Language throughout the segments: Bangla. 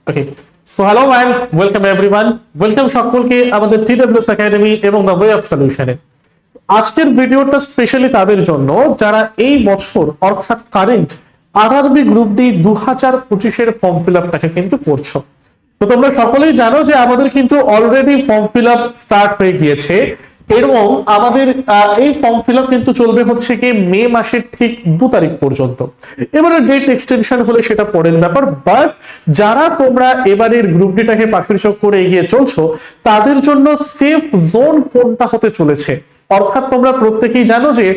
Okay, so hello and welcome everyone, welcome সকলকে আমাদের টিডব্লিউএস একাডেমি এবং দ্য ওয়ে অফ সলিউশনে। আজকের ভিডিওটা স্পেশালি তাদের জন্য যারা এই বছর অর্থাৎ current RRB group D 2025 form fill আপটাকে কিন্তু করছো। তো তোমরা সকলেই জানো যে আমাদের কিন্তু already form fill up start হয়ে গিয়েছে এবং আমাদের এই ফর্ম ফিল আপ কিন্তু চলবে হচ্ছে কি মে মাসের ঠিক 2 তারিখ পর্যন্ত। এবারে ডেট এক্সটেনশন হলে সেটা পরের ব্যাপার, বাট যারা তোমরা এবারের গ্রুপ ডিটাকে পাখির চোখ করে এগিয়ে চলছো তাদের জন্য সেফ জোন কোনটা হতে চলেছে। অর্থাৎ তোমরা প্রত্যেকেই জানো যে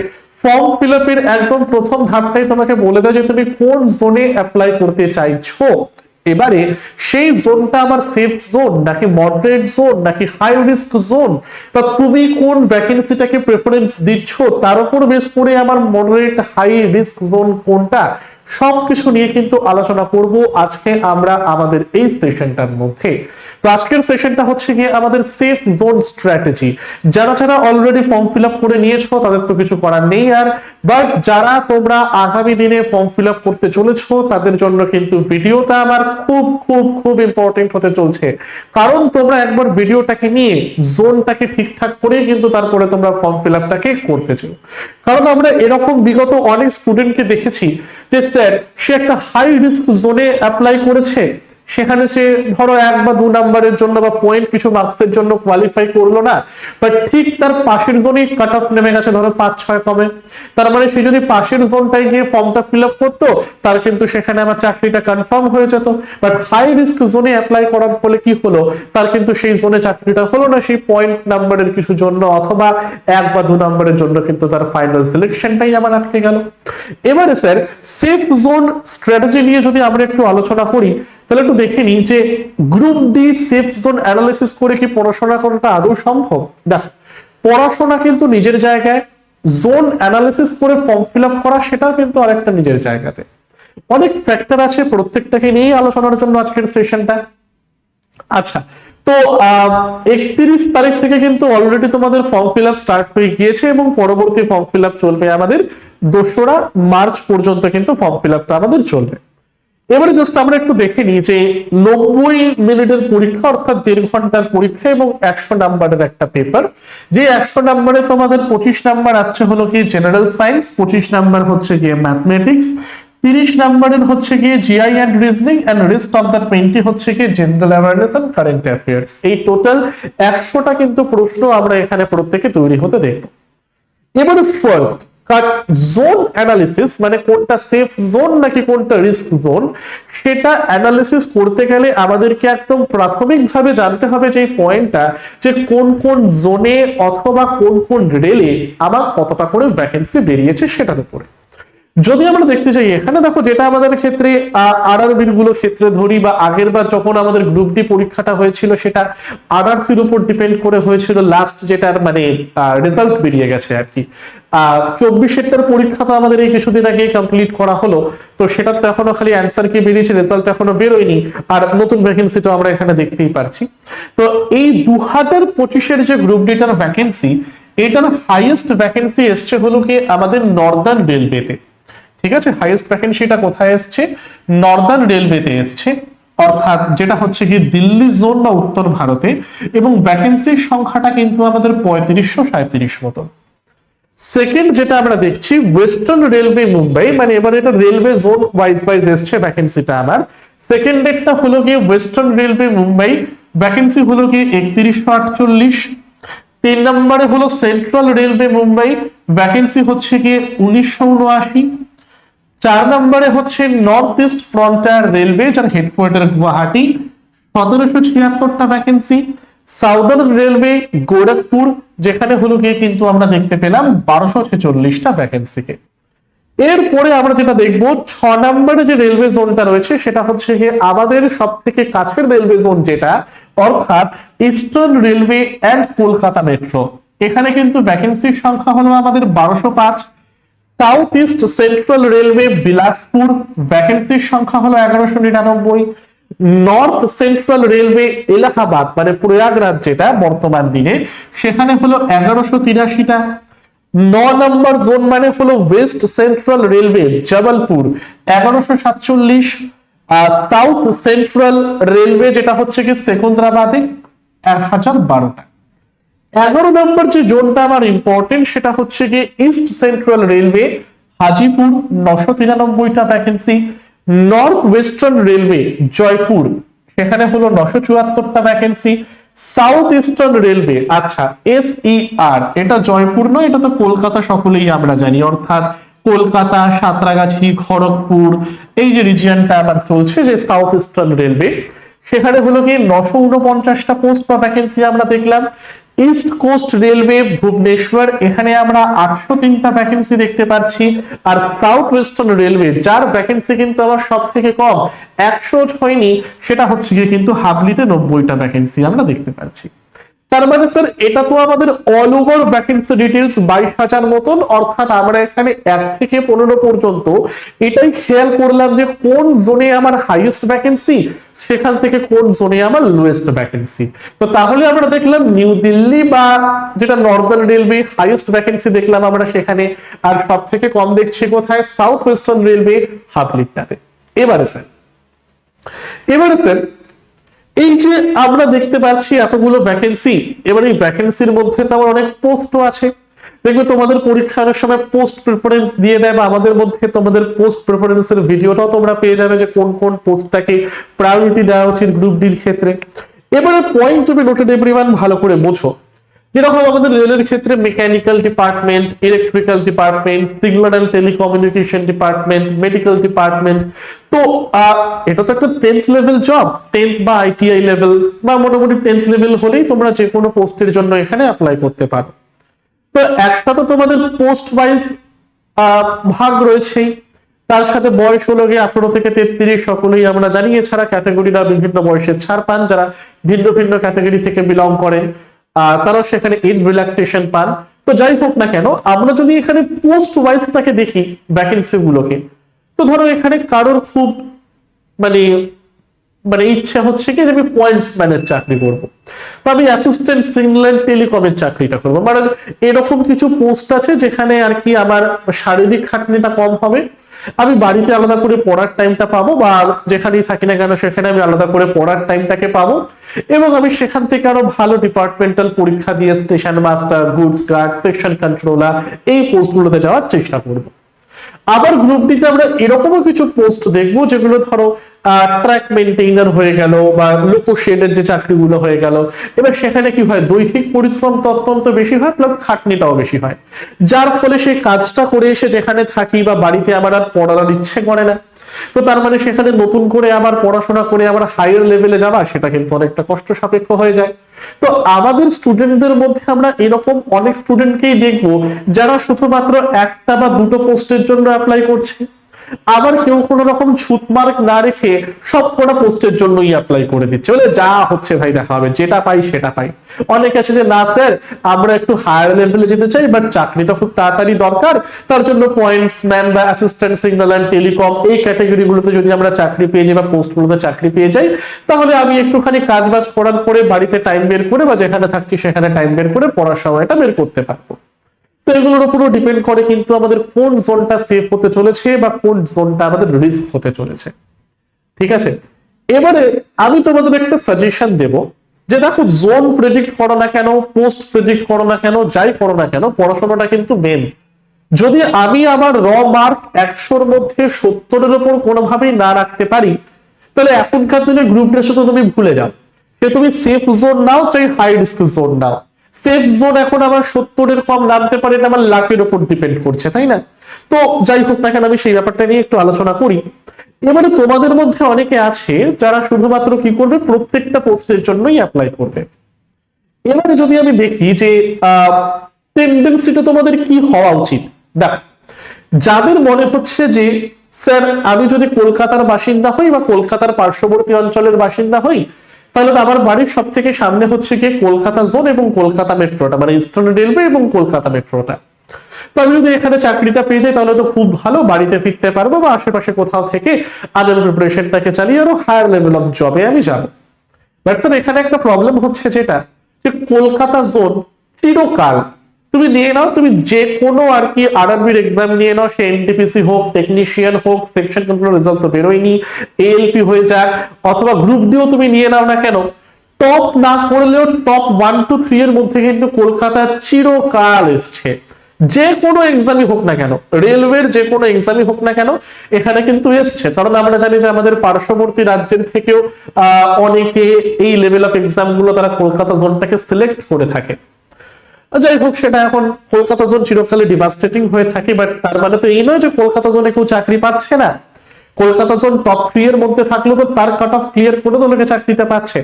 ফর্ম ফিল আপের একদম প্রথম ধাপটাই তোমাকে বলে দেয় যে তুমি কোন জোনে অ্যাপ্লাই করতে চাইছো। এবারে সেই জোনটা আমার সেফ জোন নাকি মডারেট জোন নাকি হাই রিস্ক জোন, বা তুমি কোন ভ্যাকেন্সিটাকে প্রেফারেন্স দিচ্ছ তার উপর বেস করে আমার মডারেট হাই রিস্ক জোন কোনটা, সবকিছু নিয়ে কিন্তু আলোচনা করব আজকে আমরা আমাদের এই সেশনটার মধ্যে। তো আজকের সেশনটা হচ্ছে গিয়ে আমাদের সেফ জোন স্ট্র্যাটেজি। যারা যারা অলরেডি ফর্ম ফিল আপ করে নিয়েছো তাদের তো কিছু করার নেই আর, বাট যারা তোমরা আগামী দিনে ফর্ম ফিল আপ করতে চলেছো তাদের জন্য কিন্তু ভিডিওটা আমার খুব খুব খুব ইম্পর্টেন্ট হতে চলছে। কারণ তোমরা একবার ভিডিওটাকে নিয়ে জোনটাকে ঠিকঠাক করে কিন্তু তারপরে তোমরা ফর্ম ফিল আপটাকে করতে চাও। কারণ আমরা এরকম বিগত অনেক স্টুডেন্টকে দেখেছি যে স্যার সে একটা হাই রিস্ক জোনে অ্যাপ্লাই করেছে, সেখানে সে ধরো 1 বা 2 নাম্বারের জন্য বা পয়েন্ট কিছু মার্কসের জন্য কোয়ালিফাই করলো না, বাট ঠিক তার পাশের জোনেই কাট অফ নেমে গেছে ধরো 5-6 কমে। তার মানে সে যদি পাশের জোনটায় গিয়ে ফর্মটা ফিল আপ করতো তার কিন্তু সেখানে আমার চাকরিটা কনফার্ম হয়ে যেত। বাট হাই রিস্ক জোনে অ্যাপ্লাই করার ফলে কি হলো, তার কিন্তু সেই জোনে চাকরিটা হলো না, সেই পয়েন্ট নাম্বারের কিছু জন্য অথবা 1 বা 2 নাম্বারের জন্য কিন্তু তার ফাইনাল সিলেকশনটাই আমার আটকে গেল। এবারে স্যার সেফ জোন স্ট্র্যাটেজি নিয়ে যদি আমরা একটু আলোচনা করি তাহলে একটু দেখে নিই যে group D safe zone analysis করে কি পড়াশোনা করাটা আদৌ সম্ভব। দেখ, পড়াশোনা কিন্তু নিজের জায়গায়, জোন অ্যানালিসিস করে ফর্ম ফিল আপ করা সেটাও কিন্তু আরেকটা নিজের জায়গাতে। অনেক ফ্যাক্টর আছে, প্রত্যেকটাকে নিয়ে আলোচনার জন্য আজকের সেশনটা। আচ্ছা, তো 31 তারিখ থেকে কিন্তু অলরেডি তোমাদের ফর্ম ফিল আপ স্টার্ট হয়ে গিয়েছে এবং পরবর্তী ফর্ম ফিল আপ চলবে আমাদের 2রা মার্চ পর্যন্ত কিন্তু ফর্ম ফিল আপটা আমাদের চলবে। এবারে জাস্ট আমরা একটু দেখে নিই যে 90 মিনিটের পরীক্ষা অর্থাৎ 1.5 ঘন্টার পরীক্ষা এবং 100 নাম্বারের একটা পেপার। যে 100 নাম্বারে তোমাদের 25 নাম্বার আসছে হলো কি জেনারেল সায়েন্স, 25 নাম্বার হচ্ছে গিয়ে ম্যাথমেটিক্স, 30 নাম্বারের হচ্ছে গিয়ে GI and reasoning and rest of the 20 হচ্ছে গিয়ে general awareness and current affairs. এই টোটাল 100টা কিন্তু প্রশ্ন আমরা এখানে প্রত্যেকে তৈরি হতে দেখব। এবারে ফার্স্ট জোন অ্যানালিসিস মানে কোনটা সেফ জোন নাকি কোনটা রিস্ক জোন, সেটা অ্যানালিসিস করতে গেলে আমাদেরকে একদম প্রাথমিকভাবে জানতে হবে যে পয়েন্টটা যে কোন কোন জোনে অথবা কোন কোন রেলে আমার কতটা করে ভ্যাকেন্সি বেরিয়েছে সেটার উপরে। যদি আমরা দেখতে চাই এখানে দেখো যেটা আমাদের ক্ষেত্রে আরআরবির গুলো ক্ষেত্রে ধরি বা আগের বার যখন আমাদের গ্রুপ ডি পরীক্ষাটা হয়েছিল সেটা আরআরসির উপর ডিপেন্ড করে হয়েছিল, লাস্ট যেটার মানে রেজাল্ট বেরিয়ে গেছে আর কি। 24-এর পরীক্ষা তো আমাদের এই কিছুদিন আগে কমপ্লিট করা হলো, তো সেটা তো এখনো খালি অ্যান্সার কি বেরিয়েছে, রেজাল্ট এখনো বেরোয়নি, আর নতুন ভ্যাকেন্সি তো আমরা এখানে দেখতেই পারছি। তো এই 2025-এর যে গ্রুপ ডিটার ভ্যাকেন্সি, এটার হাইয়েস্ট ভ্যাকেন্সি এসছে হলো কি আমাদের নর্দার্ন রেলওয়েতে। ঠিক আছে, হাইয়েস্ট ভ্যাকেন্সিটা কোথায় এসছে? নর্দার্ন রেলওয়েতে এসছে, অর্থাৎ যেটা হচ্ছে কি দিল্লি জোন বা উত্তর ভারতে, এবং ভ্যাকেন্সির সংখ্যাটা কিন্তু আমাদের 3537 মতো। সেকেন্ড যেটা আমরা দেখছি ওয়েস্টার্ন রেলওয়ে মুম্বাই, মানে এবার এটা রেলওয়ে জোন ওয়াইজ এসছে ভ্যাকেন্সিটা আমার। সেকেন্ড ডেটটা হলো গিয়ে ওয়েস্টার্ন রেলওয়ে মুম্বাই, ভ্যাকেন্সি হলো গিয়ে 3148। 3 নম্বরে হলো সেন্ট্রাল রেলওয়ে মুম্বাই, ভ্যাকেন্সি হচ্ছে গিয়ে 1979। 4 নম্বরে হচ্ছে নর্থ ইস্ট ফ্রন্টিয়ার রেলওয়ে, যার হেডকোয়ার্টার গুয়াহাটি, 1776টা ভ্যাকেন্সি। সাউদার্ন রেলওয়ে গোরখপুর, যেখানে হলো গিয়ে কিন্তু আমরা দেখতে পেলাম 1246টা ভ্যাকেন্সিকে। এরপরে আমরা যেটা দেখবো 6 নম্বরে যে রেলওয়ে জোনটা রয়েছে সেটা হচ্ছে গিয়ে আমাদের সব থেকে কাছের রেলওয়ে জোন যেটা, অর্থাৎ eastern railway and Kolkata metro. এখানে কিন্তু ভ্যাকেন্সির সংখ্যা হলো আমাদের 1205। South east central railway Bilaspur, ভ্যাকেন্সির সংখ্যা হলো 1199। নর্থ সেন্ট্রাল রেলওয়ে এলাহাবাদ মানে প্রয়াগরাজ যেটা বর্তমান দিনে, সেখানে হলো 1183টা। 9 নম্বর জোন মানে হলো West central railway Jabalpur, 1147। South central railway যেটা হচ্ছে কি সেকেন্দ্রাবাদে 1012টা। 11 নম্বর যে জোনটা আমার ইম্পর্টেন্ট সেটা হচ্ছে কি ইস্ট সেন্ট্রাল রেলওয়ে হাজিপুর 993টা vacancy. North western railway Jaipur সেখানে হলো 974টা ভ্যাকেন্সি। সাউথ ইস্টার্ন রেলওয়ে আচ্ছা SER এটা জয়পুর নয়, এটা তো কলকাতা সকলেই আমরা জানি, অর্থাৎ কলকাতা, সাঁতরাগাছি, খড়গপুর এই যে রিজিয়নটা আমার চলছে যে সাউথ ইস্টার্ন রেলওয়ে, সেখানে হলো কি 949টা পোস্ট বা ভ্যাকেন্সি আমরা দেখলাম। ইস্ট কোস্ট রেলওয়ে ভুবনেশ্বর এখানে আমরা 803টা ভ্যাকেন্সি দেখতে পাচ্ছি। আর সাউথ ওয়েস্টার্ন রেলওয়ে যার ভ্যাকেন্সি কিন্তু আমার সব থেকে কম 100 হয়নি, সেটা হচ্ছে গিয়ে কিন্তু হাবলিতে 90টা ভ্যাকেন্সি আমরা দেখতে পাচ্ছি। তার মানে স্যার এটা তো আমাদের অল ওভার ভ্যাকেন্সি ডিটেলস 22,000 মতন, অর্থাৎ আমরা এখানে 1 থেকে 15 পর্যন্ত এটাই খেয়াল করলাম যে কোন জোনে আমার হাইয়েস্ট ভ্যাকেন্সি, সেখান থেকে কোন জোনে আমার লোয়েস্ট ভ্যাকেন্সি। তো তাহলে আমরা দেখলাম নিউ দিল্লি বা যেটা নর্দার্ন রেলওয়ে হাইয়েস্ট ভ্যাকেন্সি দেখলাম আমরা সেখানে, আর সব থেকে কম দেখছি কোথায়, সাউথ ওয়েস্টার্ন রেলওয়ে হাবলিটাতে। এবারে স্যার এই যে আমরা দেখতে পাচ্ছি এতগুলো ভ্যাকেন্সি, এবার এই ভ্যাকেন্সির মধ্যে তো আমার অনেক পোস্টও আছে। দেখবে তোমাদের পরীক্ষার সময় পোস্ট প্রেফারেন্স দিয়ে দেয়, বা আমাদের মধ্যে তোমাদের পোস্ট প্রেফারেন্সের ভিডিওটাও তোমরা পেয়ে যাবে যে কোন কোন পোস্টটাকে প্রায়োরিটি দেওয়া উচিত গ্রুপ ডির ক্ষেত্রে। এবারে পয়েন্ট তুমি নোটেড এভরিওয়ান ভালো করে বোঝো। যেরকম আমাদের রেলের ক্ষেত্রে mechanical department, electrical department, signal and telecommunication department, medical department, তো এটা তো একটা 10th লেভেল জব, 10th বা ITI লেভেল বা মোটামুটি 10th লেভেল হলেই তোমরা যে কোনো পোস্টের জন্য এখানে অ্যাপ্লাই করতে পারো। তো একটা তো তোমাদের পোস্ট ওয়াইজ ভাগ রয়েছেই, তার সাথে বয়স হলো গিয়ে 18 থেকে 33 সকলেই আমরা জানি। এছাড়া ক্যাটাগরিরা বিভিন্ন বয়সের ছাড় পান, যারা ভিন্ন ভিন্ন ক্যাটাগরি থেকে বিলং করেন তারাও সেখানে এজ রিল্যাক্সেশন পান। তো যাই হোক না কেন, আমরা যদি এখানে পোস্ট ওয়াইজটাকে দেখি ভ্যাকেন্সি গুলোকে, তো ধরো এখানে কারোর খুব মানে মানে ইচ্ছা হচ্ছে কি যে আমি পয়েন্টস ম্যানের চাকরি করব, বা আমি অ্যাসিস্ট্যান্ট সিগন্যাল এন্ড টেলিকমের চাকরিটা করবো, মানে এরকম কিছু পোস্ট আছে যেখানে আর কি আমার শারীরিক খাটনিটা কম হবে, আমি বাড়িতে আলাদা করে পড়ার টাইমটা পাবো, বা যেখানেই থাকি না কেন সেখানে আমি আলাদা করে পড়ার টাইমটাকে পাবো, এবং আমি সেখান থেকে আরো ভালো ডিপার্টমেন্টাল পরীক্ষা দিয়ে station master, goods guard, section controller এই পোস্টগুলোতে যাওয়ার চেষ্টা করব। আবার গ্রুপ ডিতে আমরা এরকমও কিছু পোস্ট দেখবো যেগুলো ধরো ট্র্যাক মেইনটেইনার হয়ে গেল, বা লোকো শেডের যে চাকরিগুলো হয়ে গেল। এবার সেখানে কি হয়, দৈহিক পরিশ্রম অত্যন্ত বেশি হয়, প্লাস খাটনিটাও বেশি হয়, যার ফলে সেই কাজটা করে এসে যেখানে থাকি বা বাড়িতে আমার আর পড়ার ইচ্ছে করে না। তো তার মানে সেখানে নতুন করে আবার পড়াশোনা করে আবার হায়ার লেভেলে যাওয়া, সেটা কিন্তু অনেকটা কষ্ট সাপেক্ষ হয়ে যায়। তো আমাদের স্টুডেন্টদের মধ্যে আমরা এরকম অনেক স্টুডেন্টকেই দেখবো যারা শুধুমাত্র একটা বা দুটো পোস্টের জন্য অ্যাপ্লাই করছে, আবার কেউ কোনো রকম ছুট মার্ক না রেখে সব কটা পোস্টের জন্যই অ্যাপ্লাই করে দিচ্ছে, বলে যা হচ্ছে ভাই দেখা হবে, যেটা পাই সেটা পাই। অনেক আছে যে না স্যার আমরা একটু হায়ার লেভেলে যেতে চাই, বাট চাকরিটা খুব তাড়াতাড়ি দরকার, তার জন্য পয়েন্টস ম্যান বা অ্যাসিস্ট্যান্ট সিগন্যাল অ্যান্ড টেলিকম এই ক্যাটাগরিগুলোতে যদি আমরা চাকরি পেয়ে যাই বা পোস্টগুলোতে চাকরি পেয়ে যাই, তাহলে আমি একটুখানি কাজ বাজ করার পরে বাড়িতে টাইম বের করে বা যেখানে থাকছি সেখানে টাইম বের করে পড়ার সময়টা বের করতে পারবো। তো এগুলোর উপরও ডিপেন্ড করে কিন্তু আমাদের কোন জোনটা সেফ হতে চলেছে বা কোন জোনটা আমাদের রিস্ক হতে চলেছে। ঠিক আছে, এবারে আমি তোমাদের একটা সাজেশন দেব যে দেখো জোন প্রেডিক্ট করো না কেন, পোস্ট প্রেডিক্ট করো না কেন, যাই করো না কেন, পড়াশোনাটা কিন্তু মেন। যদি আমি আমার র মার্ক 100-র মধ্যে 70-এর উপর কোনোভাবেই না রাখতে পারি, তাহলে এখনকার দিনে গ্রুপ ডি তো তুমি ভুলে যাও, সে তুমি সেফ জোন নাও চাই হাই রিস্ক জোন নাও, সেফ জোন এখন আমার 70-এর কম নামতে পারে, এটা আমার লাকের উপর ডিপেন্ড করছে, তাই না? তো যাই হোক না কেন, আমি সেই ব্যাপারটা নিয়ে একটু আলোচনা করি। এবারে তোমাদের মধ্যে অনেকে আছে যারা শুধুমাত্র কি করবে, প্রত্যেকটা পোস্টের জন্যই অ্যাপ্লাই করবে। এবারে যদি আমি দেখি যে টেন্ডেন্সিটা তোমাদের কি হওয়া উচিত, দেখ যাদের মনে হচ্ছে যে স্যার আমি যদি কলকাতার বাসিন্দা হই বা কলকাতার পার্শ্ববর্তী অঞ্চলের বাসিন্দা হই, তাহলে আমার বাড়ির সব থেকে সামনে হচ্ছে গিয়ে কলকাতা জোন এবং কলকাতা মেট্রোটা, মানে ইস্টার্ন রেলওয়ে এবং কলকাতা মেট্রোটা। তো আমি যদি এখানে চাকরিটা পেয়ে যাই তাহলে তো খুব ভালো, বাড়িতে ফিরতে পারবো বা আশেপাশে কোথাও থেকে আদার প্রিপারেশনটাকে চালিয়ে আরো হায়ার লেভেল অফ জবে আমি যাবো। বাট স্যার এখানে একটা প্রবলেম হচ্ছে যেটা, যে কলকাতা জোন চিরকাল তুমি নিয়ে নাও, তুমি যে কোনো আর কি আরআরবির এক্সাম নিয়ে নাও, সে এনটিপিসি হোক, টেকনিশিয়ান হোক, সেকশন কন্ট্রোল রেজাল্ট তো বেরোয়নি, এএলপি হয়ে যাক, অথবা গ্রুপ ডিও তুমি নিয়ে নাও না কেন, টপ না করলেও টপ 1 to 3 এর মধ্যে কিন্তু কলকাতা চিরকাল এসছে। যে কোনো এক্সামই হোক না কেন, রেলওয়ের যে কোনো এক্সামই হোক না কেন, এখানে কিন্তু এসছে। কারণ আমরা জানি যে আমাদের পার্শ্ববর্তী রাজ্যের থেকেও অনেকে এই লেভেল অফ এক্সাম গুলো তারা কলকাতা জোনটাকে সিলেক্ট করে থাকে। যাই হোক, সেটা এখন কলকাতা জোন চিরকালে ডিভাস্টেটিং হয়ে থাকে, বাট তার মানে তো এই নয় যে কলকাতা জোনে কেউ চাকরি পাচ্ছে না। কলকাতা জোন টপ 3 এর মধ্যে থাকলেও তো তার কাট অফ ক্লিয়ার করে তো লোকে চাকরিতে পাচ্ছে।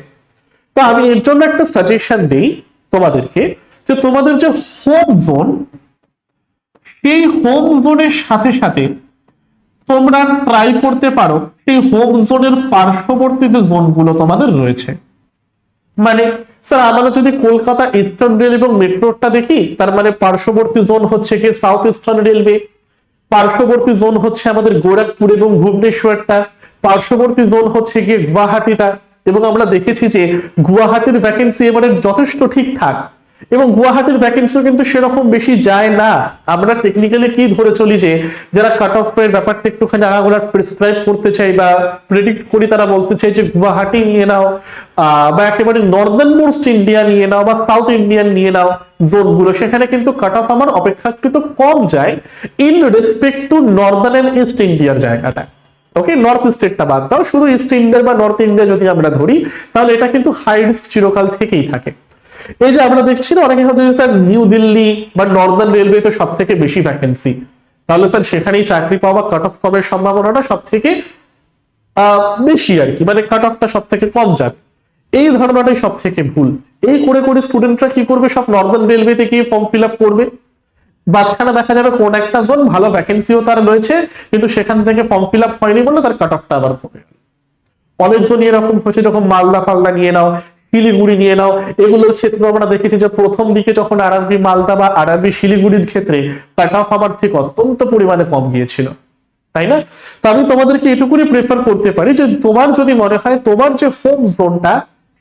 তো আমি এর জন্য একটা সাজেশন দিই তোমাদেরকে, যে তোমাদের যে হোম জোন, সেই হোম জোনের সাথে সাথে তোমরা ট্রাই করতে পারো সেই হোম জোনের পার্শ্ববর্তী যে জোনগুলো তোমাদের রয়েছে। মানে স্যার আমরা যদি কলকাতা ইস্টার্ন রেল এবং মেট্রোটা দেখি, তার মানে পার্শ্ববর্তী জোন হচ্ছে কি সাউথ ইস্টার্ন রেলওয়ে, পার্শ্ববর্তী জোন হচ্ছে আমাদের গোরখপুর এবং ভুবনেশ্বরটা, পার্শ্ববর্তী জোন হচ্ছে গিয়ে গুয়াহাটিটা। এবং আমরা দেখেছি যে গুয়াহাটির ভ্যাকেন্সি এবারে যথেষ্ট ঠিকঠাক, এবং গুয়াহাটির ভ্যাকেন্সিও কিন্তু সেরকম বেশি যায় না। আমরা টেকনিক্যালি কি ধরে চলি যে যারা কাট অফ এর ব্যাপারটা একটুখানি আগাগোড়া প্রেসক্রাইব করতে চাই বা প্রেডিক্ট করি, তারা বলতে চাই যে গুয়াহাটি নিয়ে নাও, বা একেবারে নর্দার্ন মোস্ট ইন্ডিয়া নিয়ে নাও বা সাউথ ইন্ডিয়ান নিয়ে নাও জোনগুলো, সেখানে কিন্তু কাট অফ আমার অপেক্ষাকৃত কম যায় in respect to northern and east ইন্ডিয়ার জায়গাটা। ওকে, নর্থ ইস্টেরটা বাদ দাও, শুধু ইস্ট ইন্ডিয়া বা নর্থ ইন্ডিয়া যদি আমরা ধরি, তাহলে এটা কিন্তু হাই রিস্ক চিরকাল থেকেই থাকে। এই যে আমরা দেখছি না, অনেকে ভাবছে স্যার নিউ দিল্লি বা নর্দার্ন রেলওয়ে তো সব থেকে বেশি ভ্যাকেন্সি, তাহলে স্যার সেখানেই চাকরি পাওয়া কাট অফ কমের সম্ভাবনাটা সব থেকে বেশি আর কি, মানে কাট অফটা সব থেকে কম যাবে। এই ধারণাটাই সব থেকে ভুল। এই করে করে স্টুডেন্টরা কি করবে, সব নর্দার্ন রেলওয়েতে গিয়ে ফর্ম ফিল আপ করবে, মাঝখানে দেখা যাবে কোন একটা জোন ভালো ভ্যাকেন্সিও তার রয়েছে, কিন্তু সেখান থেকে ফর্ম ফিল আপ হয়নি বলে তার কাট অফটা আবার কমে গেল। অনেক জন এরকম হচ্ছে, যখন মালদা ফালদা নিয়ে নাও, শিলিগুড়ি নিয়ে নাও, এগুলোর ক্ষেত্রে আমরা দেখেছি যে প্রথম দিকে যখন আরআরবি মালদা বা আরআরবি শিলিগুড়ির ক্ষেত্রে কাট অফ আমার ঠিক অত্যন্ত পরিমাণে কম গিয়েছিল, তাই না? তো আমি তোমাদেরকে এটুকুনি প্রেফার করতে পারি যে তোমার যদি মনে হয় তোমার যে হোম জোনটা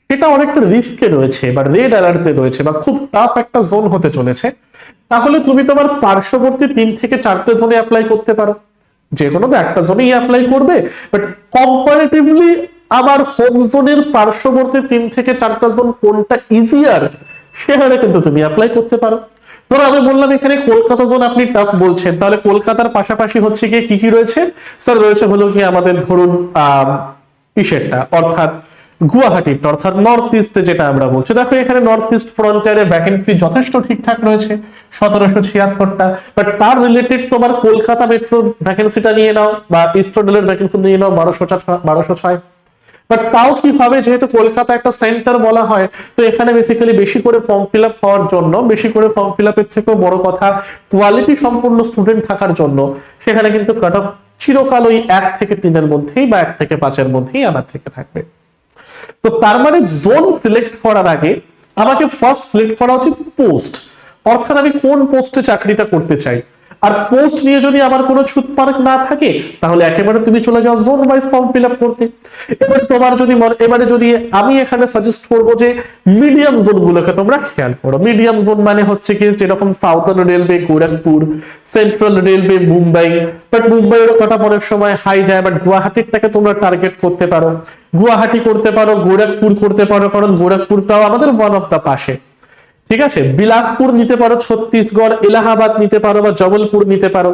সেটা অনেকটা রিস্কে রয়েছে বা রেড অ্যালার্টে রয়েছে বা খুব টাফ একটা জোন হতে চলেছে, তাহলে তুমি তোমার পার্শ্ববর্তী 3 থেকে 4টে জোনে অ্যাপ্লাই করতে পারো। যে কোনো তো একটা জোনেই অ্যাপ্লাই করবে, বাট কম্পারেটিভলি আমার হোম জোনের পার্শ্ববর্তী 3 থেকে 4টা জোন কোনটা ইজিয়ার, সেখানে কিন্তু তুমি অ্যাপ্লাই করতে পারো। ধরো আমি বললাম এখানে কলকাতা জোন আপনি টাফ বলছেন, তাহলে কলকাতার পাশাপাশি হচ্ছে গিয়ে কি কি রয়েছে স্যার, রয়েছে হলো কি আমাদের ধরুন ইসেরটা অর্থাৎ গুয়াহাটিটা, অর্থাৎ নর্থ ইস্টে যেটা আমরা বলছি। দেখো এখানে নর্থ ইস্ট ফ্রন্টিয়ারে ভ্যাকেন্সি যথেষ্ট ঠিকঠাক রয়েছে 1776টা, বাট তার রিলেটেড তোমার কলকাতা মেট্রো ভ্যাকেন্সিটা নিয়ে নাও বা ইস্টার্ন রেলের ভ্যাকেন্সি নিয়ে নাও 1206। বাট তাও কি হবে, যেহেতু কলকাতা একটা সেন্টার বলা হয়, তো এখানে বেসিক্যালি বেশি করে ফর্ম ফিল আপ হওয়ার জন্য, বেশি করে ফর্ম ফিল আপের থেকেও বড় কথা কোয়ালিটি সম্পন্ন স্টুডেন্ট থাকার জন্য সেখানে কিন্তু কাট অফ চিরকাল ওই 1 থেকে 3 মধ্যেই বা 1 থেকে 5 মধ্যেই আমার থেকে থাকবে। তো তার মানে জোন সিলেক্ট করার আগে আমাকে ফার্স্ট সিলেক্ট করা উচিত পোস্ট, অর্থাৎ আমি কোন পোস্টে চাকরিটা করতে চাই। আর পোস্ট নিয়ে যদি আমার কোনো ছুতপার্ক না থাকে, তাহলে একেবারে তুমি চলে যাও zone wise form fill up করতে। এবার তোমার যদি এবারে যদি আমি এখানে সাজেস্ট করবো যে মিডিয়াম জোন গুলোকে তোমরা খেয়াল করো। মিডিয়াম জোন মানে হচ্ছে কি, যেরকম southern railway Gorakhpur, central railway Mumbai, but মুম্বাইয়েরও কটা অনেক সময় হাই যায়, বাট গুয়াহাটিরটাকে তোমরা টার্গেট করতে পারো, গুয়াহাটি করতে পারো, গোরখপুর করতে পারো, কারণ গোরখপুরটাও আমাদের ওয়ান অফ দা পাশে, ঠিক আছে। বিলাসপুর নিতে পারো, ছত্তিশগড়, এলাহাবাদ নিতে পারো বা জবলপুর নিতে পারো।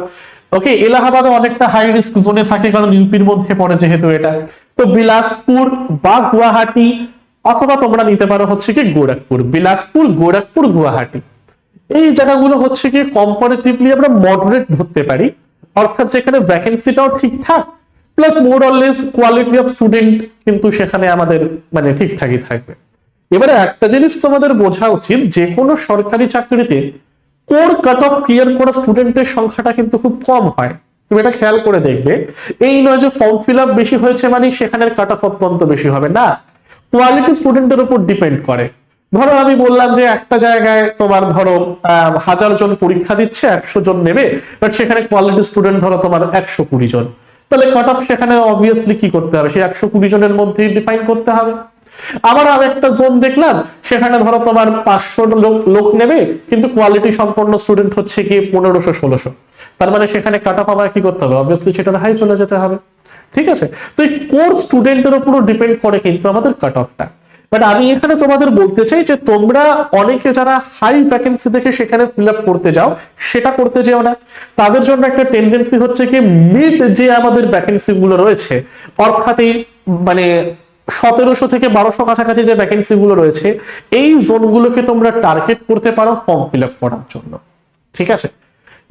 ওকে, এলাহাবাদ অনেকটা হাই রিস্ক জোনে থাকে, কারণ ইউপির মধ্যে পড়ে যেহেতু এটা। তো বিলাসপুর বা গুয়াহাটি, অথবা তোমরা নিতে পারো হচ্ছে কি গোরখপুর, বিলাসপুর, গোরখপুর, গুয়াহাটি। এই জায়গাগুলো হচ্ছে কি কম্পারেটিভলি আমরা মডারেট ধরতে পারি, অর্থাৎ যেখানে ভ্যাকেন্সিটাও ঠিকঠাক plus more or less quality of student কিন্তু সেখানে আমাদের মানে ঠিকঠাকই থাকবে। এবারে একটা জিনিস তোমাদের বোঝা উচিত, যে কোনো সরকারি চাকরিতে কোর কাট অফ ক্লিয়ার করা স্টুডেন্টের সংখ্যাটা কিন্তু খুব কম হয়। তুমি এটা খেয়াল করে দেখবে, এই নয় যে ফর্ম ফিল আপ বেশি হয়েছে মানে সেখানের কাট অফ অত্যন্ত বেশি হবে না, কোয়ালিটি স্টুডেন্টের উপর ডিপেন্ড করে। ধরো আমি বললাম যে একটা জায়গায় তোমার ধরো 1000 জন পরীক্ষা দিচ্ছে, 100 জন নেবে, বাট সেখানে কোয়ালিটি স্টুডেন্ট ধরো তোমার 120 জন, তাহলে কাট অফ সেখানে অবভিয়াসলি কি করতে হবে, সেই 120 জনের মধ্যেই ডিফাইন করতে হবে। আবার আরেকটা জোন দেখলাম, সেখানে ধরো তোমার 500 লোক নেবে, কিন্তু কোয়ালিটি সম্পন্ন স্টুডেন্ট হচ্ছে কি 1500-1600। তার মানে সেখানে কাট অফ আমার কি করতে হবে, অবভিয়াসলি সেটার হাই চলে যেতে হবে। ঠিক আছে, তো এই কোর স্টুডেন্টের উপর ডিপেন্ড করে কিন্তু আমাদের কাট অফটা। বাট আমি এখানে তোমাদের বলতে চাই যে তোমরা অনেকে যারা হাই ভ্যাকেন্সি দেখে সেখানে ফিল আপ করতে যাও, সেটা করতে যেও না। তাদের জন্য একটা টেন্ডেন্সি হচ্ছে কি মিড যে আমাদের ভ্যাকেন্সি গুলো রয়েছে, অর্থাৎ এই মানে 1700 থেকে 1200 কাছাকাছি যে ভ্যাকেন্সি গুলো রয়েছে, এই জোনগুলোকে তোমরা টার্গেট করতে পারো ফর্ম ফিল আপ করার জন্য। ঠিক আছে,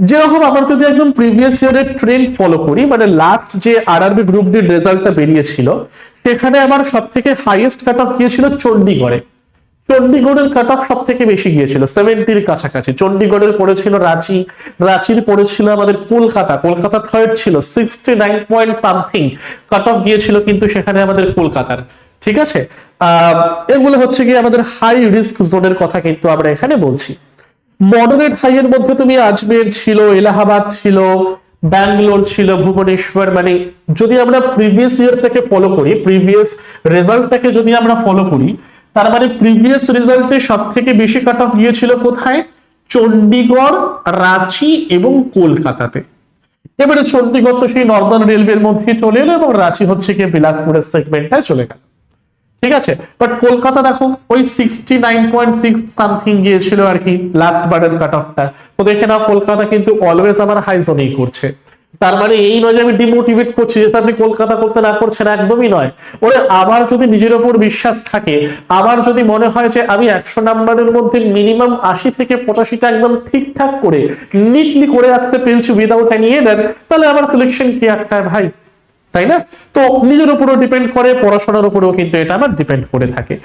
যেরকম আমরা যদি একদম প্রিভিয়াস ইয়ারের ট্রেন্ড ফলো করি, মানে লাস্ট যে আরআরবি গ্রুপ ডি রেজাল্টটা বেরিয়েছিল, সেখানে আমার সব থেকে হাইয়েস্ট কাট অফ গিয়েছিল চণ্ডীগড়ে। চণ্ডীগড়ের কাট অফ সব থেকে বেশি গিয়েছিল 70-র কাছাকাছি। চণ্ডীগড়ের পড়েছিল রাঁচি, রাঁচির পড়েছিল আমাদের কলকাতা, কলকাতা থার্ড ছিল 69 পয়েন্ট সামথিং কাট অফ গিয়েছিল কিন্তু সেখানে আমাদের কলকাতার। ঠিক আছে, এগুলো হচ্ছে কি আমাদের হাই রিস্ক জোনের কথা কিন্তু আমরা এখানে বলছি। মডারেট হাই এর মধ্যে তুমি আজমের ছিল, এলাহাবাদ ছিল, ব্যাঙ্গালোর ছিল, ভুবনেশ্বর। মানে যদি আমরা প্রিভিয়াস ইয়ারটাকে ফলো করি, প্রিভিয়াস রেজাল্টটাকে যদি আমরা ফলো করি, তার মানে প্রিভিয়াস রেজাল্টে সব থেকে বেশি কাট অফ গিয়েছিল কোথায়, চণ্ডীগড়, রাঁচি এবং কলকাতাতে। এবারে চণ্ডীগড় তো সেই নর্দার্ন রেলওয়ের মধ্যে চলে এলো এবং রাঁচি হচ্ছে কি বিলাসপুরের সেগমেন্টটায় চলে গেল। ঠিক আছে, বাট কলকাতা দেখো ওই 69.6 সামথিং গিয়েছিল আর কি লাস্ট বারের কাট অফটা। তো দেখে নাও কলকাতা কিন্তু অলওয়েজ আমার হাই জোনেই করছে। তার মানে এই নয় যে আমি ডিমোটিভেট করছি যে আপনি কলকাতা করতে না করছেন, একদমই নয়। ওরে আবার যদি নিজের ওপর বিশ্বাস থাকে, আবার যদি মনে হয় যে আমি 100 নাম্বারের মধ্যে মিনিমাম 80 থেকে 85টা একদম ঠিকঠাক করে নিটলি করে আসতে পেরেছি উইদাউট এনি এরার, তাহলে আমার সিলেকশন কি আটকায় ভাই, তাই না? তো নিজের উপরও ডিপেন্ড করে, পড়াশোনার উপরেও কিন্তু এটা আমার ডিপেন্ড করে থাকে।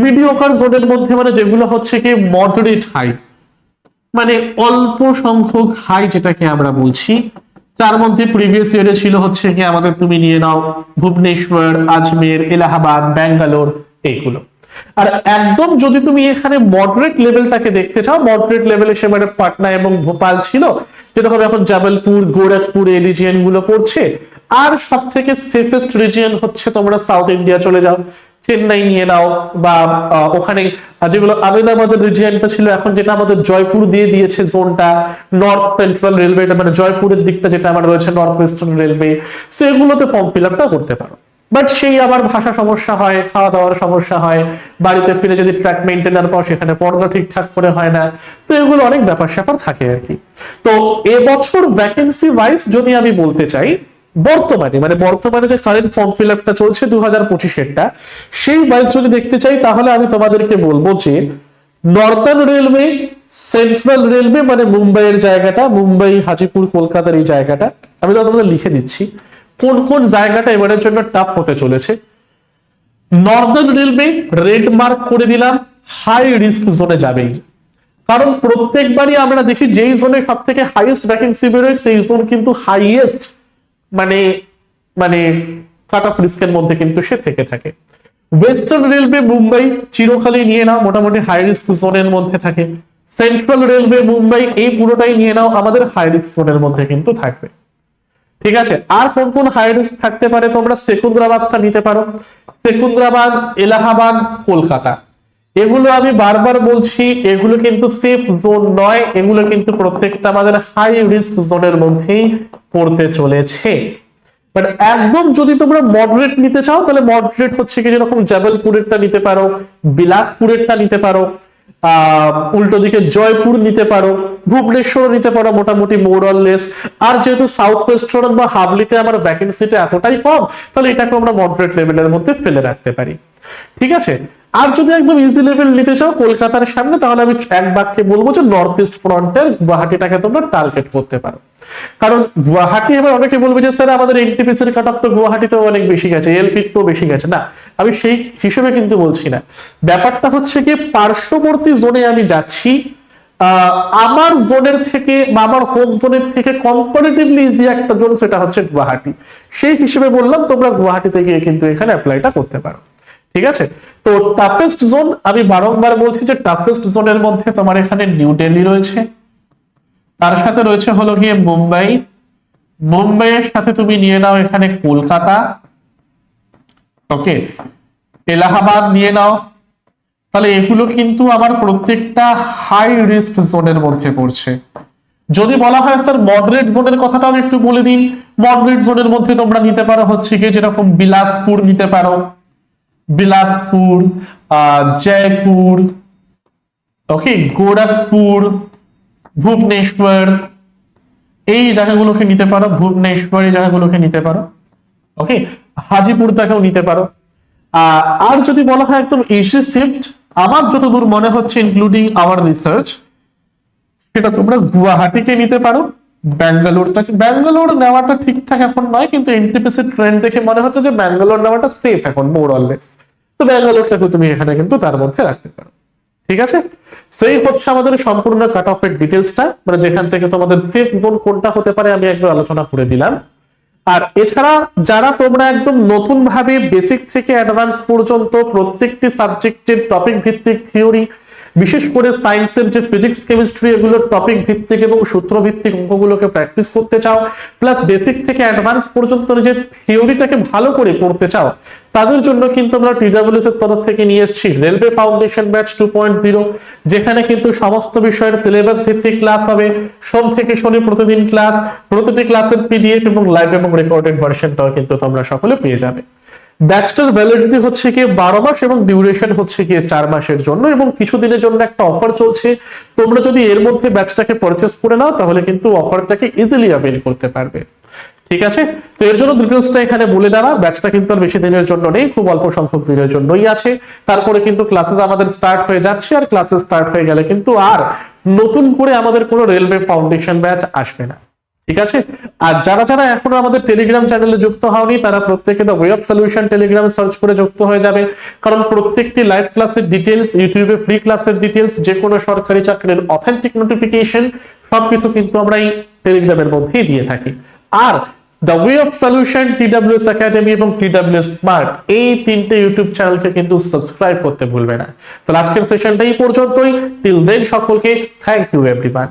মিডিওকার জোনের মধ্যে মানে যেগুলো হচ্ছে কি মডারেট হাই, মানে অল্প সংখ্যক হাই যেটাকে আমরা বলছি, তার মধ্যে প্রিভিয়াস ইয়ারে ছিল হচ্ছে কি আমাদের তুমি নিয়ে নাও ভুবনেশ্বর, আজমের, এলাহাবাদ, ব্যাঙ্গালোর, এইগুলো। আর একদম যদি তুমি এখানে মডারেট লেভেলটাকে দেখতে চাও, মডারেট লেভেলে সেবারে পাটনা এবং ভোপাল ছিল, যেরকম এখন জাবলপুর, গোরখপুর এই রিজিয়ন গুলো পড়ছে। আর সব থেকে সেফেস্ট রিজিয়ন হচ্ছে তোমরা সাউথ ইন্ডিয়া চলে যাও, চেন্নাই নিয়ে নাও, বা ওখানে যেগুলো আহমেদাবাদের রিজিয়নটা ছিল, এখন যেটা আমাদের জয়পুর দিয়ে দিয়েছে জোনটা, নর্থ সেন্ট্রাল রেলওয়ে, মানে জয়পুরের দিকটা যেটা আমার রয়েছে নর্থ ওয়েস্টার্ন রেলওয়ে, সেগুলোতে ফর্ম ফিল আপটা করতে পারো। বাট সেই আবার ভাষা সমস্যা হয়, খাওয়া দাওয়ার সমস্যা হয়, বাড়িতে ফিরে যদি ট্র্যাক মেনটেনার পাও সেখানে পড়াটা ঠিকঠাক করে হয় না, তো এগুলো অনেক ব্যাপার স্যাপার থাকে আর কি। তো এবছর ভ্যাকেন্সি ওয়াইজ যদি আমি বলতে চাই, বর্তমানে যে কারেন্ট ফর্ম ফিল আপটা চলছে 2025-এরটা, সেই ওয়াইজ যদি দেখতে চাই, তাহলে আমি তোমাদেরকে বলবো যে নর্দার্ন রেলওয়ে, সেন্ট্রাল রেলওয়ে মানে মুম্বাইয়ের জায়গাটা, মুম্বাই, হাজিপুর, কলকাতার এই জায়গাটা, আমি তোমাদের লিখে দিচ্ছি কোন কোন জায়গাটা এবারের জন্য টাফ হতে চলেছে। নর্দার্ন রেলওয়ে রেড মার্ক করে দিলাম, হাই রিস্ক জোনে যাবেই। কারণ প্রত্যেকবারই আমরা দেখি যেই জোনে সব থেকে হাইয়েস্ট ভ্যাকেন্সি বেরোয় সেই জোন কিন্তু হাইয়েস্ট মানে মানে কাট অফ রিস্কের মধ্যে কিন্তু সে থেকে থাকে। ওয়েস্টার্ন রেলওয়ে মুম্বাই চিরকালই নিয়ে নাও, মোটামুটি হাই রিস্ক জোনের মধ্যে থাকে। সেন্ট্রাল রেলওয়ে মুম্বাই এই পুরোটাই নিয়ে নাও, আমাদের হাই রিস্ক জোনের মধ্যে কিন্তু থাকবে। ঠিক আছে, আর কোন কোন হাই রিস্ক থাকতে পারে, তোমরা সেকুন্দ্রাবাদটা নিতে পারো। সেকুন্দ্রাবাদ, এলাহাবাদ, কলকাতা, এগুলো আমি বারবার বলছি এগুলো কিন্তু সেফ জোন নয়, এগুলো কিন্তু প্রত্যেকটা আমাদের হাই রিস্ক জোনের মধ্যেই পড়তে চলেছে। বাট একদম যদি তোমরা মডারেট নিতে চাও, তাহলে মডারেট হচ্ছে কি যেরকম জাবলপুরেরটা নিতে পারো, বিলাসপুরেরটা নিতে পারো, উল্টো দিকে জয়পুর নিতে পারো, ভুবনেশ্বর নিতে পারো, মোটামুটি মোরলেস। আর যেহেতু সাউথ ওয়েস্টার্ন বা হাবলিতে আমার ভ্যাকেন্সিটা এতটাই কম, তাহলে এটাকে আমরা মডারেট লেভেলের মধ্যে ফেলে রাখতে পারি। ঠিক আছে, আর যদি একদম ইজি লেভেল নিতে চাও কলকাতার সামনে, তাহলে আমি এক বাক্যে বলবো যে নর্থ ইস্ট ফ্রন্টের গুয়াহাটিটাকে তোমরা টার্গেট করতে পারো। কারণ গুয়াহাটি, এবার অনেকে বলবে যে স্যার আমাদের এনটিপিসির কাট অফ তো গুয়াহাটিতেও অনেক বেশি গেছে, এলপি তো বেশি গেছে। না, আমি সেই হিসেবে কিন্তু বলছি না। ব্যাপারটা হচ্ছে কি পার্শ্ববর্তী জোনে আমি যাচ্ছি, আমার জোনের থেকে বা আমার হোম জোনের থেকে কম্পারেটিভলি ইজি একটা জোন, সেটা হচ্ছে গুয়াহাটি। সেই হিসেবে বললাম তোমরা গুয়াহাটিতে গিয়ে কিন্তু এখানে অ্যাপ্লাইটা করতে পারো। ঠিক আছে, তো টাফেস্ট জোন আমি বারংবার বলছি যে টাফেস্ট জোনের মধ্যে তোমার এখানে নিউ দিল্লি রয়েছে, তার সাথে রয়েছে হলো গিয়ে মুম্বাই, মুম্বাইয়ের সাথে তুমি নিয়ে নাও এখানে কলকাতা। ওকে, এলাহাবাদ নিয়ে নাও, তাহলে এগুলো কিন্তু আমার প্রত্যেকটা হাই রিস্ক জোনের মধ্যে পড়ছে। যদি বলা হয় স্যার মডারেট জোনের কথাটা আমি একটু বলে দিন, মডারেট জোনের মধ্যে তোমরা নিতে পারো হচ্ছে কি যেরকম বিলাসপুর নিতে পারো, বিলাসপুর, জয়পুর, ওকে, গোরখপুর, ভুবনেশ্বর, এই জায়গাগুলোকে নিতে পারো, ভুবনেশ্বর এই জায়গাগুলোকে নিতে পারো, ওকে, হাজিপুরটাকেও নিতে পারো। আর যদি বলা হয় একদম ইজি শিফট, আমার যতদূর মনে হচ্ছে ইনক্লুডিং আওয়ার রিসার্চ, সেটা তোমরা গুয়াহাটিকে নিতে পারো, ব্যাঙ্গালোরটাকে, ব্যাঙ্গালোর নেওয়াটা ঠিকঠাক এখন নয়, কিন্তু এনটিপিসি ট্রেন্ড দেখে মনে হচ্ছে যে ব্যাঙ্গালোর নেওয়াটা সেফ এখন মোর অর লেস, তো ব্যাঙ্গালোরটাকে তুমি এখানে কিন্তু তার মধ্যে রাখতে পারো। ঠিক আছে, সেই হচ্ছে আমাদের সম্পূর্ণ কাট অফের ডিটেলসটা, মানে যেখান থেকে তোমাদের সেফ জোন কোনটা হতে পারে আমি একবার আলোচনা করে দিলাম। আর এছাড়া যারা তোমরা একদম নতুন ভাবে বেসিক থেকে অ্যাডভান্স পর্যন্ত প্রত্যেকটি সাবজেক্টের টপিক ভিত্তিক থিওরি, বিশেষ করে সায়েন্সের যে ফিজিক্স কেমিস্ট্রি এগুলোর টপিক ভিত্তিক এবং সূত্র ভিত্তিক অঙ্কগুলোকে প্র্যাকটিস করতে চাও, প্লাস বেসিক থেকে অ্যাডভান্স পর্যন্ত যে থিওরিটাকে ভালো করে পড়তে চাও, তাদের জন্য কিন্তু আমরা টিডব্লিউএস এর তরফ থেকে নিয়ে এসেছি রেলওয়ে ফাউন্ডেশন ব্যাচ 2.0, যেখানে কিন্তু সমস্ত বিষয়ের সিলেবাস ভিত্তিক ক্লাস হবে, সোম থেকে শনি প্রতিদিন ক্লাস, প্রতিটি ক্লাসের পিডিএফ এবং লাইভ এবং রেকর্ডেড ভার্সনটাও কিন্তু তোমরা সকলে পেয়ে যাবে। ব্যাচটার ভ্যালিডিটি হচ্ছে কি 12 মাস এবং ডিউরেশন হচ্ছে কি 4 মাসের জন্য, এবং কিছুদিনের জন্য একটা অফার চলছে, তোমরা যদি এর মধ্যে ব্যাচটাকে পারচেজ করে নাও তাহলে কিন্তু অফারটাকে ইজিলি অ্যাভেল করতে পারবে। ঠিক আছে, তো এর জন্য ডিটেলসটা এখানে বলে দেওয়া, ব্যাচটা কিন্তু আর বেশি দিনের জন্য নেই, খুব অল্প সংখ্যক দিনের জন্যই আছে, তারপরে কিন্তু ক্লাসেস আমাদের স্টার্ট হয়ে যাচ্ছে, আর ক্লাসেস স্টার্ট হয়ে গেলে কিন্তু আর নতুন করে আমাদের কোনো রেলওয়ে ফাউন্ডেশন ব্যাচ আসবে না। ঠিক আছে, আর যারা যারা এখনো আমাদের টেলিগ্রাম চ্যানেলে যুক্ত হওনি তারা প্রত্যেকে the way of solution Telegram search করে যুক্ত হয়ে যাবে, কারণ প্রত্যেকটি লাইভ ক্লাসের ডিটেলস, ইউটিউবে ফ্রি ক্লাসের ডিটেলস, যে কোনো সরকারি চাকরির অথেন্টিক নোটিফিকেশন সবকিছু কিন্তু আমরা এই টেলিগ্রামের মধ্যেই দিয়ে থাকি। Are the way of solution, TWS academy এবং টিডব্লিউএস স্মার্ট, এই তিনটে ইউটিউব চ্যানেলকে কিন্তু সাবস্ক্রাইব করতে ভুলবে না। তো আজকের সেশনটা এই পর্যন্তই, টিল দেন সকলকে থ্যাংক ইউ এভরিওয়ান।